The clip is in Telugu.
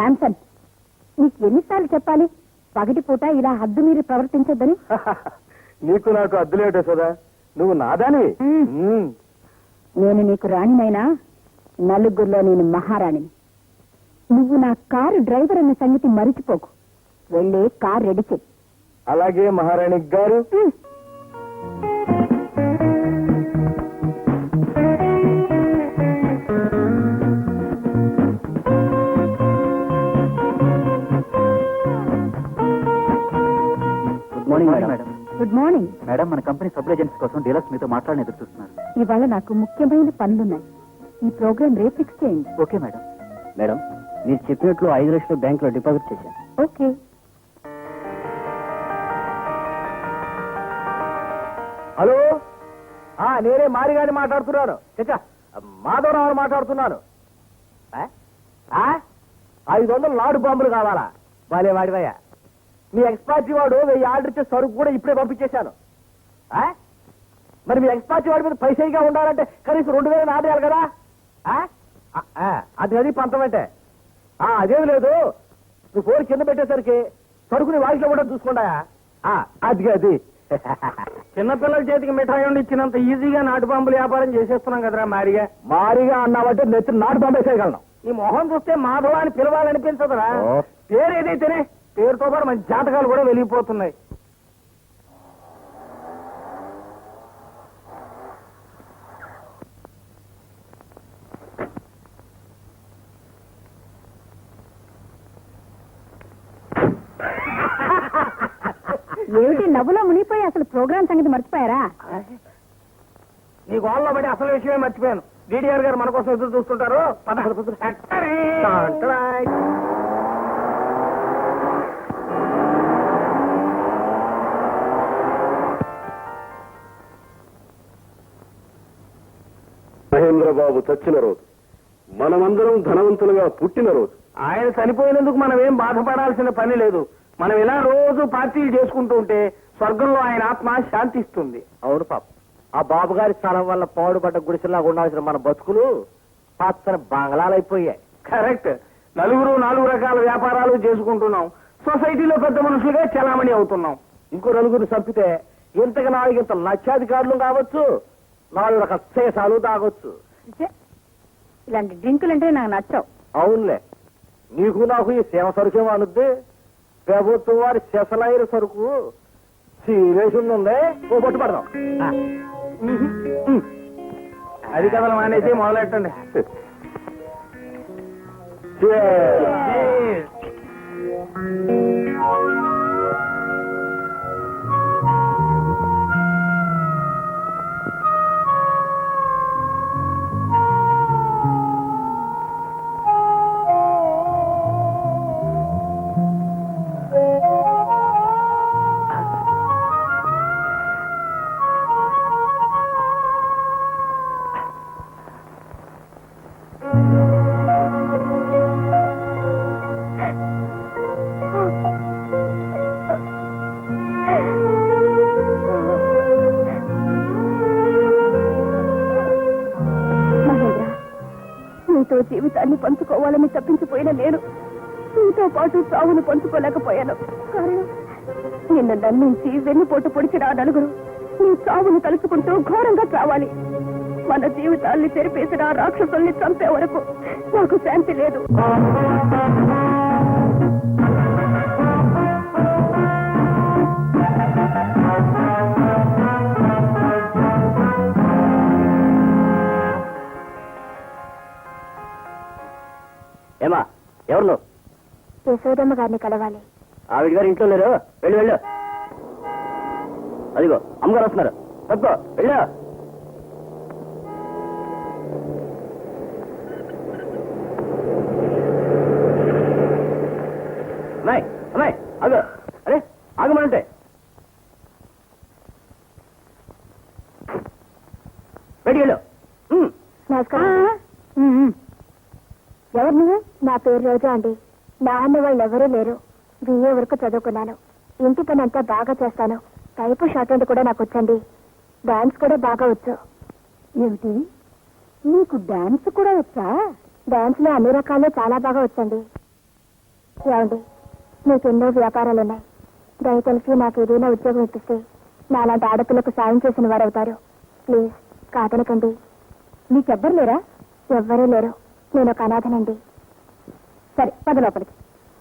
శాంసన్, నీకు ఎన్నిసార్లు చెప్పాలి పగటిపూట ఇలా హద్దు మీరు ప్రవర్తించొద్దని? నీకు నాకు అద్దులేటే సదా, నువ్వు నాదాని. నేను నీకు రాణినైనా నలుగురిలో నేను మహారాణిని. నువ్వు నా కారు డ్రైవర్ అన్న సంగతి మరిచిపోకు. వెళ్ళి కారు రెడీ చెయ్యి. అలాగే మహారాణి గారు. Good morning madam. మన కంపెనీ సబ్ ఏజెన్సీ కోసం డీలర్స్ మీతో మాట్లాడిన ఎదురు చూస్తున్నారు. ఇవాళ నాకు ముఖ్యమైన పనులున్నాయి. ఈ ప్రోగ్రామ్ రేపు ఫిక్స్ చేయండి. Okay madam. మేడం, మీరు చెప్పినట్లు 5 లక్షలు బ్యాంక్ లో డిపాజిట్ చేశాను. ఓకే. హలో, నేనే మారిగాని మాట్లాడుతున్నాను. మాధవరావు మాట్లాడుతున్నాను. 500 నాడు బాంబులు కావాలా? వాలే వాడివయ్యా, మీ ఎక్స్పార్టీ వాడు 1000 ఆర్డర్ ఇచ్చే సరుకు కూడా ఇప్పుడే పంపించేశాను. మరి మీ ఎక్స్పార్టీ వాడి మీద పైసైగా ఉండాలంటే కనీసం 2000 ఆడేయాలి కదా. అది పంతమంటే అదేమి లేదు. నువ్వు ఫోన్ కింద పెట్టేసరికి సరుకుని వాయిస్లో కూడా చూసుకుంటాయా? అది చిన్నపిల్లల చేతికి మిఠాయి ఉండి ఇచ్చినంత ఈజీగా నాటు బాంబులు వ్యాపారం చేసేస్తున్నాం కదరా. మారిగా అన్నావంటే నెత్తి నాటు బాంబు వేసేయగలను. ఈ మొహం చూస్తే మాధవ అని పిలవాలనిపించదురా. పేరు ఏదైతేనే పేరుతో పాటు మంచి జాతకాలు కూడా వెలిగిపోతున్నాయి. ఏమిటి నవ్వులో మునిగిపోయి అసలు ప్రోగ్రామ్ సంగతి మర్చిపోయారా? నీ గోళ్ళలో బట్టి అసలు విషయమే మర్చిపోయాను. డిడిఆర్ గారు మన కోసం ఎదురు చూస్తుంటారు. మహేంద్రబాబు చచ్చిన రోజు, మనమందరం ధనవంతులుగా పుట్టిన రోజు. ఆయన చనిపోయినందుకు మనం ఏం బాధపడాల్సిన పని లేదు. మనం ఇలా రోజు పార్టీలు చేసుకుంటూ ఉంటే స్వర్గంలో ఆయన ఆత్మ శాంతిస్తుంది. అవును పాప, ఆ బాబు గారి స్థలం వల్ల పాడుపడ్డ గుడిసెలాగా ఉండాల్సిన మన బతుకులు పచ్చని బంగ్లాలైపోయాయి. కరెక్ట్. నలుగురు 4 రకాల వ్యాపారాలు చేసుకుంటున్నాం. సొసైటీలో పెద్ద మనుషులుగా చలామణి అవుతున్నాం. ఇంకో నలుగురిని చంపితే ఇంతకు 4 లక్షాధికారులు కావచ్చు, 4 రకాల శేషాలు తాగొచ్చు. ఇలాంటి డ్రింకులు అంటే నాకు నచ్చవు. అవునులే, నీకు నాకు ఈ సేవ సరుకేమో అనుద్ది. ప్రభుత్వం వారి శశలైన సరుకు సీరియస్ ఉంది. ఓ బొట్టు పడదాం. అది కథలు మానేసి మొదలెట్టండి. జీవితాన్ని పంచుకోవాలని తప్పించిపోయిన నేను నీతో పాటు సావును పంచుకోలేకపోయాను. కారణం నిన్ను నమ్మించి వెన్నుపోటు పొడిచిన ఆ నలుగురు నీ సావును తలుచుకుంటూ ఘోరంగా చావాలి. మన జీవితాల్ని తెరిపేసిన ఆ రాక్షసుల్ని చంపే వరకు నాకు శాంతి లేదు. ఏమా, ఎవరు? యశోదమ్మ గారిని కలవాలి. ఆవిడ గారు ఇంట్లో లేరు. వెళ్ళు వెళ్ళు. అదిగో అమ్మగారు వస్తున్నారు. తప్పో వెళ్ళు. అమ్మాయి అమ్మాయి అగో. అరే ఆగమనంటే. బయటికి వెళ్ళు. నమస్కారం. ఎవరు నువ్వు? నా పేరు రోజా అండి. నా అన్న వాళ్ళు ఎవరూ లేరు. బిఏ వరకు చదువుకున్నాను. ఇంటి పని అంతా బాగా చేస్తాను. టైపు షార్ట్ హ్యాండ్ కూడా నాకు వచ్చండి. డాన్స్ కూడా బాగా వచ్చు. ఏమిటి, నీకు డాన్స్ కూడా వచ్చా? డాన్స్ లో అన్ని రకాలు చాలా బాగా వచ్చండి. ఏమండి, మీకు ఎన్నో వ్యాపారాలున్నాయి. దయతలిసి నాకు ఏదైనా ఉద్యోగం ఇప్పిస్తే నాలాంటి ఆడపిల్లకు సాయం చేసిన వారు అవుతారు. ప్లీజ్ కాదనకండి. మీకెవ్వరు లేరా? ఎవ్వరూ లేరు. నేను ఒక అనాథనండి. సరే, పద లోపలికి.